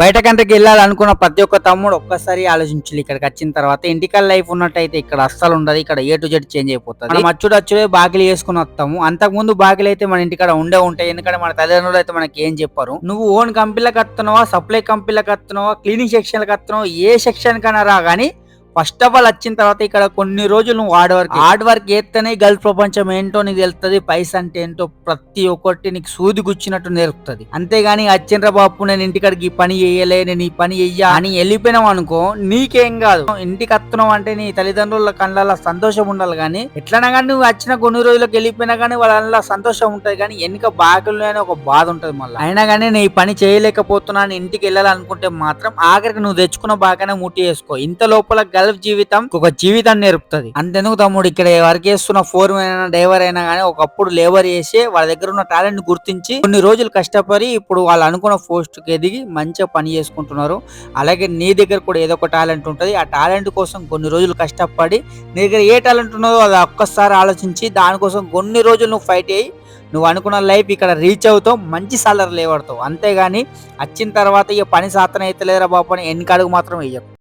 బయట కంట్రీకి వెళ్ళాలనుకున్న ప్రతి ఒక్క తమ్ముడు ఒక్కసారి ఆలోచించాలి. ఇక్కడికి వచ్చిన తర్వాత ఇంటికల్ లైఫ్ ఉన్నట్టయితే ఇక్కడ అస్సలు ఉండదు. ఇక్కడ ఏ టు జెడ్ చేంజ్ అయిపోతుంది. మనం అచ్చుడే బాకిలు వేసుకుని వస్తాము. అంతకు ముందు బాకిలు అయితే మన ఇంటికాడ ఉంటాయి. ఎందుకంటే మన తల్లిదండ్రులు అయితే మనకి ఏం చెప్పారు, నువ్వు ఓన్ కంపెనీలకు వస్తున్నావా, సప్లై కంపెనీలకు వస్తున్నావా, క్లీనింగ్ సెక్షన్లకు వస్తున్నావా, ఏ సెక్షన్ కన్నా రా గానీ ఫస్ట్ ఆఫ్ ఆల్ వచ్చిన తర్వాత ఇక్కడ కొన్ని రోజులు నువ్వు హార్డ్ వర్క్ చేస్తేనే గల్ఫ్ ప్రపంచం ఏంటో నీకు తెలుస్తుంది. పైసా అంటే ఏంటో ప్రతి ఒక్కటి నీకు సూది గుచ్చినట్టు నేర్పుతుంది. అంతేగాని వచ్చిండ్ర బాపు నేను ఇంటికాడికి ఈ పని చేయలే, నేను ఈ పని చెయ్యా అని వెళ్ళిపోయినావు అనుకో నీకేం కాదు. ఇంటికి వస్తున్నావు అంటే నీ తల్లిదండ్రుల కళ్ళ సంతోషం ఉండాలి. కానీ ఎట్లనా కానీ నువ్వు వచ్చిన కొన్ని రోజులకు వెళ్ళిపోయినా కానీ వాళ్ళ సంతోషం ఉంటది. కానీ వెనుక బాగులు అని ఒక బాధ ఉంటది. మళ్ళీ అయినా కానీ నీ పని చేయలేకపోతున్నాను ఇంటికి వెళ్ళాలనుకుంటే మాత్రం ఆఖరికి నువ్వు తెచ్చుకున్న బాగానే ముట్టి వేసుకో. ఇంత లోపల గల్ఫ్ జీవితం ఒక జీవితాన్ని నేర్పుతుంది. అంతెందుకు తమ్ముడు, ఇక్కడ వర్క్ చేస్తున్న ఫోర్ అయినా డ్రైవర్ అయినా కానీ ఒకప్పుడు లేబర్ చేసి వాళ్ళ దగ్గర ఉన్న టాలెంట్ గుర్తించి కొన్ని రోజులు కష్టపడి ఇప్పుడు వాళ్ళు అనుకున్న పోస్ట్ కి ఎదిగి మంచిగా పని చేసుకుంటున్నారు. అలాగే నీ దగ్గర కూడా ఏదో ఒక టాలెంట్ ఉంటుంది. ఆ టాలెంట్ కోసం కొన్ని రోజులు కష్టపడి నీ దగ్గర ఏ టాలెంట్ ఉన్నదో అది ఒక్కసారి ఆలోచించి దానికోసం కొన్ని రోజులు నువ్వు ఫైట్ అయ్యి నువ్వు అనుకున్న లైఫ్ ఇక్కడ రీచ్ అవుతావు, మంచి సాలరీ లేవడతావు. అంతేగాని వచ్చిన తర్వాత ఇక పని సాధన అయితే లేరా బాబు అని వెనకడుగు మాత్రం వెయ్యకు.